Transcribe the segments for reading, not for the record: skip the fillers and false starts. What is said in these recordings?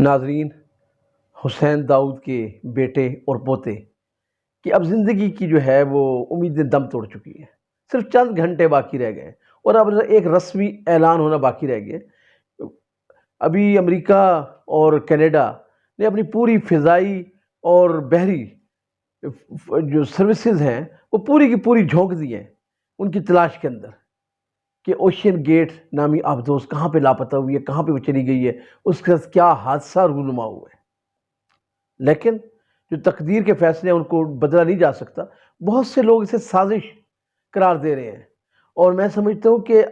ناظرین، حسین داؤد کے بیٹے اور پوتے کہ اب زندگی کی جو ہے وہ امیدیں دم توڑ چکی ہیں. صرف چند گھنٹے باقی رہ گئے اور اب ایک رسمی اعلان ہونا باقی رہ گیا. ابھی امریکہ اور کینیڈا نے اپنی پوری فضائی اور بحری جو سروسز ہیں وہ پوری کی پوری جھونک دی ہیں ان کی تلاش کے اندر کہ اوشین گیٹ نامی آبدوز کہاں پہ لاپتہ ہوئی ہے، کہاں پہ وہ چلی گئی ہے، اس کے ساتھ کیا حادثہ رونما ہوا ہے. لیکن جو تقدیر کے فیصلے ہیں ان کو بدلا نہیں جا سکتا. بہت سے لوگ اسے سازش قرار دے رہے ہیں اور میں سمجھتا ہوں کہ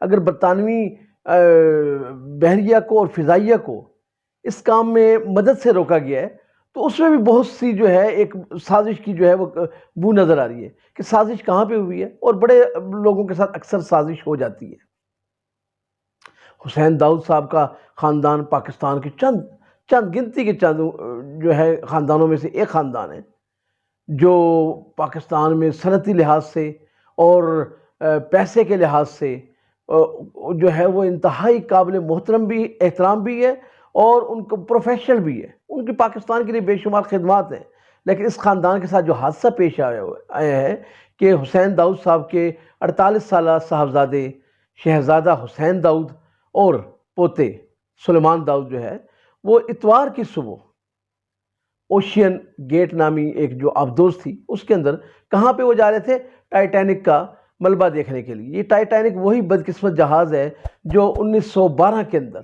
اگر برطانوی بحریہ کو اور فضائیہ کو اس کام میں مدد سے روکا گیا ہے تو اس میں بھی بہت سی جو ہے ایک سازش کی جو ہے وہ بو نظر آ رہی ہے کہ سازش کہاں پہ ہوئی ہے، اور بڑے لوگوں کے ساتھ اکثر سازش ہو جاتی ہے. حسین داؤد صاحب کا خاندان پاکستان کے چند گنتی کے چند جو ہے خاندانوں میں سے ایک خاندان ہے جو پاکستان میں صنعتی لحاظ سے اور پیسے کے لحاظ سے جو ہے وہ انتہائی قابل محترم بھی، احترام بھی ہے اور ان کو پروفیشنل بھی ہے. ان کی پاکستان کے لیے بے شمار خدمات ہیں. لیکن اس خاندان کے ساتھ جو حادثہ پیش آیا ہے کہ حسین داؤد صاحب کے 48 سالہ صاحبزادے شہزادہ حسین داؤد اور پوتے سلیمان داؤد جو ہے وہ اتوار کی صبح اوشین گیٹ نامی ایک جو آبدوز تھی اس کے اندر کہاں پہ وہ جا رہے تھے؟ ٹائٹینک کا ملبہ دیکھنے کے لیے. یہ ٹائٹینک وہی بدقسمت جہاز ہے جو 1912 کے اندر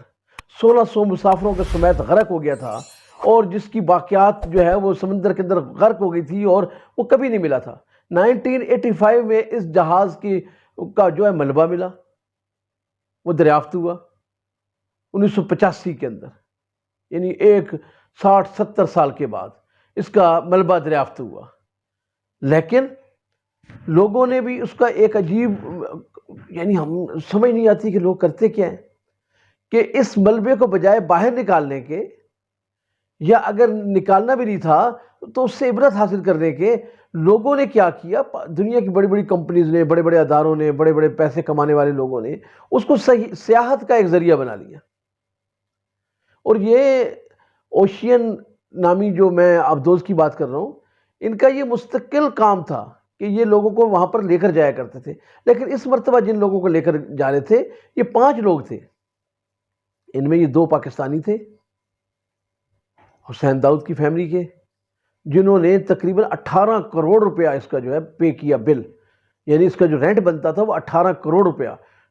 1600 مسافروں کے سمیت غرق ہو گیا تھا اور جس کی باقیات جو ہے وہ سمندر کے اندر غرق ہو گئی تھی اور وہ کبھی نہیں ملا تھا. 1985 میں اس جہاز کا جو ہے ملبہ ملا، وہ دریافت ہوا 1985 کے اندر، یعنی ایک 60-70 سال کے بعد اس کا ملبہ دریافت ہوا. لیکن لوگوں نے بھی اس کا ایک عجیب، یعنی ہم سمجھ نہیں آتی کہ لوگ کرتے کیا ہیں کہ اس ملبے کو بجائے باہر نکالنے کے، یا اگر نکالنا بھی نہیں تھا تو اس سے عبرت حاصل کرنے کے، لوگوں نے کیا کیا، دنیا کی بڑی بڑی کمپنیز نے، بڑے بڑے اداروں نے، بڑے بڑے پیسے کمانے والے لوگوں نے اس کو سیاحت کا ایک ذریعہ بنا لیا. اور یہ اوشین نامی جو میں آبدوز کی بات کر رہا ہوں، ان کا یہ مستقل کام تھا کہ یہ لوگوں کو وہاں پر لے کر جایا کرتے تھے. لیکن اس مرتبہ جن لوگوں کو لے کر جا رہے تھے یہ 5 لوگ تھے. ان میں یہ 2 پاکستانی تھے حسین داؤد کی فیملی کے، جنہوں نے تقریباً 18 کروڑ روپیہ اس کا جو ہے پے کیا بل. یعنی اس کا جو رینٹ بنتا تھا وہ 18 کروڑ روپیہ،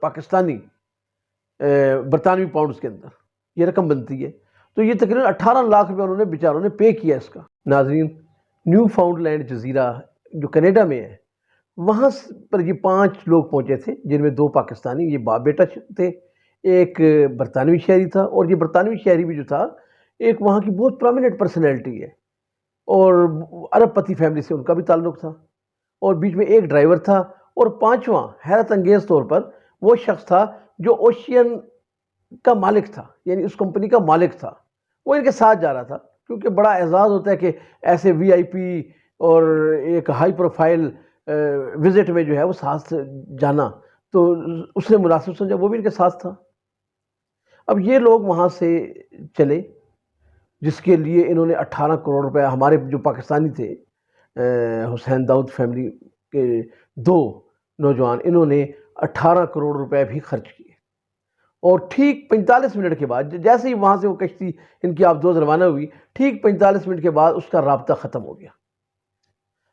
پاکستانی برطانوی پاؤنڈز کے اندر یہ رقم بنتی ہے. تو یہ تقریباً 18 لاکھ روپیہ انہوں نے بیچاروں نے پے کیا اس کا. ناظرین، نیو فاؤنڈ لینڈ جزیرہ جو کینیڈا میں ہے وہاں پر یہ 5 لوگ پہنچے تھے، جن میں 2 پاکستانی، یہ باپ بیٹا تھے، ایک برطانوی شہری تھا. اور یہ برطانوی شہری بھی جو تھا ایک وہاں کی بہت پرومیننٹ پرسنالٹی ہے اور عرب پتی فیملی سے ان کا بھی تعلق تھا. اور بیچ میں ایک ڈرائیور تھا. اور 5واں حیرت انگیز طور پر وہ شخص تھا جو اوشین کا مالک تھا، یعنی اس کمپنی کا مالک تھا. وہ ان کے ساتھ جا رہا تھا کیونکہ بڑا اعزاز ہوتا ہے کہ ایسے VIP اور ایک ہائی پروفائل وزٹ میں جو ہے وہ ساتھ جانا، تو اس نے مناسب سمجھا، وہ بھی ان کے ساتھ تھا. اب یہ لوگ وہاں سے چلے جس کے لیے انہوں نے 18 کروڑ روپے، ہمارے جو پاکستانی تھے حسین داؤد فیملی کے 2 نوجوان، انہوں نے 18 کروڑ روپے بھی خرچ کیے. اور ٹھیک 45 منٹ کے بعد جیسے ہی وہاں سے وہ کشتی ان کی آبدوز روانہ ہوئی، ٹھیک 45 منٹ کے بعد اس کا رابطہ ختم ہو گیا.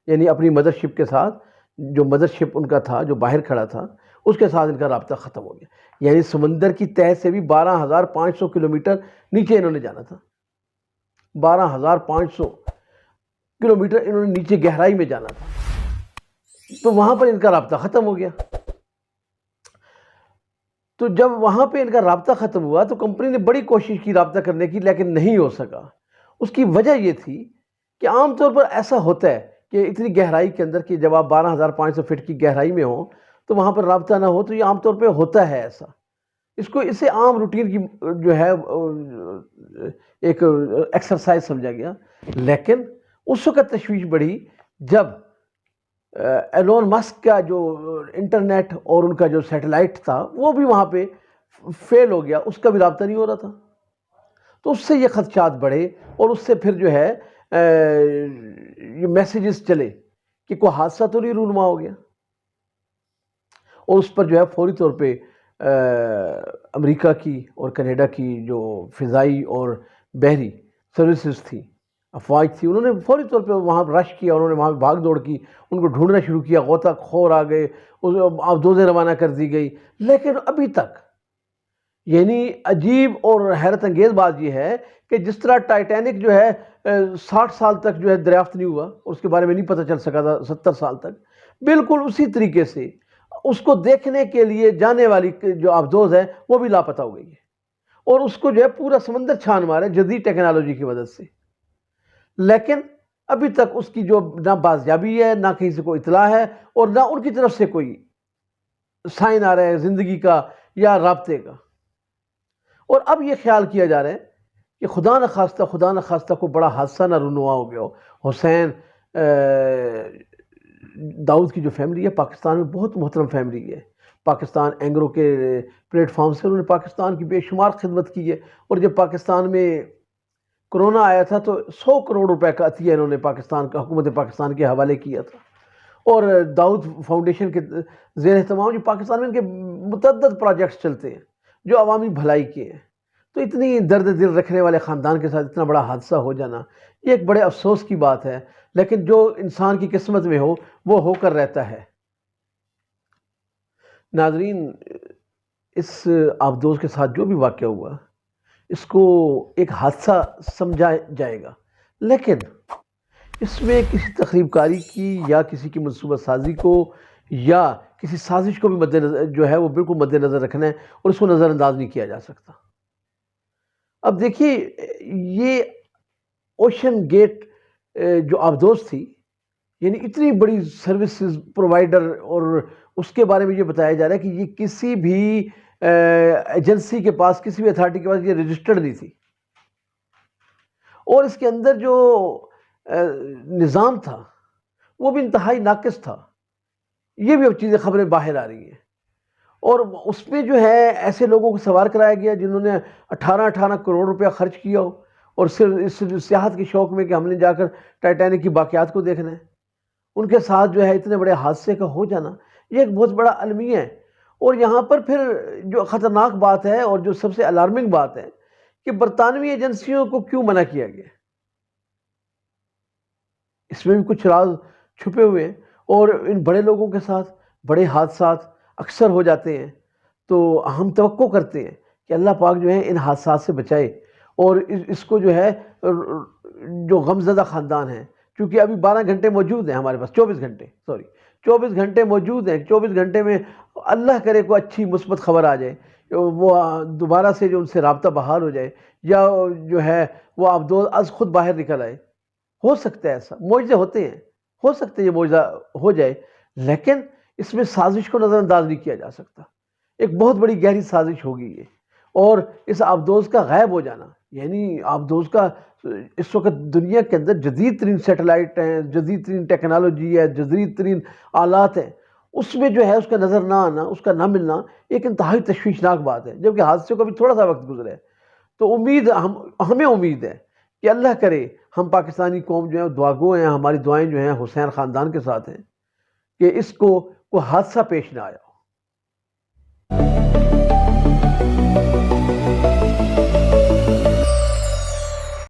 یعنی اپنی مدر شپ کے ساتھ، جو مدر شپ ان کا تھا جو باہر کھڑا تھا، اس کے ساتھ ان کا رابطہ ختم ہو گیا. یعنی سمندر کی تہہ سے بھی 12,500 کلومیٹر نیچے انہوں نے جانا تھا. 12,500 کلومیٹر انہوں نے نیچے گہرائی میں جانا تھا، تو وہاں پر ان کا رابطہ ختم ہو گیا. تو جب وہاں پہ ان کا رابطہ ختم ہوا تو کمپنی نے بڑی کوشش کی رابطہ کرنے کی، لیکن نہیں ہو سکا. اس کی وجہ یہ تھی کہ عام طور پر ایسا ہوتا ہے کہ اتنی گہرائی کے اندر کہ جب آپ 12,500 فٹ کی گہرائی میں ہوں تو وہاں پر رابطہ نہ ہو، تو یہ عام طور پہ ہوتا ہے ایسا. اسے عام روٹین کی جو ہے ایک ایکسرسائز سمجھا گیا. لیکن اس وقت تشویش بڑھی جب ایلون مسک کا جو انٹرنیٹ اور ان کا جو سیٹلائٹ تھا وہ بھی وہاں پہ فیل ہو گیا، اس کا بھی رابطہ نہیں ہو رہا تھا، تو اس سے یہ خدشات بڑھے، اور اس سے پھر جو ہے یہ میسیجز چلے کہ کوئی حادثہ تو نہیں رونما ہو گیا، اور اس پر جو ہے فوری طور پہ امریکہ کی اور کینیڈا کی جو فضائی اور بحری سروسز تھی، افواج تھی، انہوں نے فوری طور پہ وہاں رش کیا، انہوں نے وہاں بھاگ دوڑ کی، ان کو ڈھونڈنا شروع کیا، غوطہ خور آ گئے، آبدوزیں روانہ کر دی گئی، لیکن ابھی تک یعنی عجیب اور حیرت انگیز بات یہ ہے کہ جس طرح ٹائٹینک جو ہے 60 سال تک جو ہے دریافت نہیں ہوا، اور اس کے بارے میں نہیں پتہ چل سکا تھا 70 سال تک، بالکل اسی طریقے سے اس کو دیکھنے کے لیے جانے والی جو آبدوز ہے وہ بھی لاپتہ ہو گئی ہے، اور اس کو جو ہے پورا سمندر چھان مارا ہے جدید ٹیکنالوجی کی مدد سے، لیکن ابھی تک اس کی جو نہ بازیابی ہے، نہ کہیں سے کوئی اطلاع ہے، اور نہ ان کی طرف سے کوئی سائن آ رہا ہے زندگی کا یا رابطے کا۔ اور اب یہ خیال کیا جا رہا ہے کہ خدا نخواستہ کو بڑا حادثہ نہ رونما ہو گیا ہو۔ حسین داؤد کی جو فیملی ہے پاکستان میں بہت محترم فیملی ہے، پاکستان اینگرو کے پلیٹ فارم سے انہوں نے پاکستان کی بے شمار خدمت کی ہے، اور جب پاکستان میں کرونا آیا تھا تو 100 کروڑ روپے کا عطیہ انہوں نے حکومت پاکستان کے حوالے کیا تھا، اور داؤد فاؤنڈیشن کے زیر اہتمام جو پاکستان میں ان کے متعدد پروجیکٹس چلتے ہیں جو عوامی بھلائی کے ہیں۔ تو اتنی درد دل رکھنے والے خاندان کے ساتھ اتنا بڑا حادثہ ہو جانا یہ ایک بڑے افسوس کی بات ہے، لیکن جو انسان کی قسمت میں ہو وہ ہو کر رہتا ہے۔ ناظرین، اس آبدوز کے ساتھ جو بھی واقعہ ہوا اس کو ایک حادثہ سمجھا جائے گا، لیکن اس میں کسی تخریب کاری کی یا کسی کی منصوبہ سازی کو یا کسی سازش کو بھی مد نظر جو ہے وہ بالکل مد نظر رکھنا ہے، اور اس کو نظر انداز نہیں کیا جا سکتا۔ اب دیکھیے، یہ اوشن گیٹ جو آبدوز تھی، یعنی اتنی بڑی سروسز پرووائڈر، اور اس کے بارے میں یہ بتایا جا رہا ہے کہ یہ کسی بھی ایجنسی کے پاس، کسی بھی اتھارٹی کے پاس یہ رجسٹرڈ نہیں تھی، اور اس کے اندر جو نظام تھا وہ بھی انتہائی ناقص تھا۔ یہ بھی اب چیزیں خبریں باہر آ رہی ہیں، اور اس پہ جو ہے ایسے لوگوں کو سوار کرایا گیا جنہوں نے 18 کروڑ روپیہ خرچ کیا ہو، اور صرف اس سیاحت کے شوق میں کہ ہم نے جا کر ٹائٹینک کی باقیات کو دیکھنا ہے، ان کے ساتھ جو ہے اتنے بڑے حادثے کا ہو جانا یہ ایک بہت بڑا المیہ ہے۔ اور یہاں پر پھر جو خطرناک بات ہے اور جو سب سے الارمنگ بات ہے کہ برطانوی ایجنسیوں کو کیوں منع کیا گیا، اس میں بھی کچھ راز چھپے ہوئے ہیں، اور ان بڑے لوگوں کے ساتھ بڑے حادثات اکثر ہو جاتے ہیں، تو ہم توقع کرتے ہیں کہ اللہ پاک جو ہے ان حادثات سے بچائے، اور اس کو جو ہے جو غمزدہ خاندان ہیں، چونکہ ابھی 12 گھنٹے موجود ہیں ہمارے پاس، 24 گھنٹے موجود ہیں، 24 گھنٹے میں اللہ کرے کوئی اچھی مثبت خبر آ جائے، وہ دوبارہ سے جو ان سے رابطہ بحال ہو جائے، یا جو ہے وہ آبدوز از خود باہر نکل آئے، ہو سکتا ہے ایسا، معجزے ہوتے ہیں، ہو سکتا ہے یہ معجزہ ہو جائے، لیکن اس میں سازش کو نظر انداز نہیں کیا جا سکتا، ایک بہت بڑی گہری سازش ہوگی یہ۔ اور اس آبدوز کا غائب ہو جانا، یعنی آبدوز کا اس وقت دنیا کے اندر جدید ترین سیٹلائٹ ہیں، جدید ترین ٹیکنالوجی ہے، جدید ترین آلات ہیں، اس میں جو ہے اس کا نظر نہ آنا، اس کا نہ ملنا ایک انتہائی تشویشناک بات ہے، جبکہ حادثے کو بھی تھوڑا سا وقت گزرا ہے۔ تو ہمیں امید ہے کہ اللہ کرے ہم پاکستانی قوم جو ہے دعا گو ہیں، ہماری دعائیں جو ہیں حسین خاندان کے ساتھ ہیں کہ اس کو کوئی حادثہ پیش نہ آیا ہو۔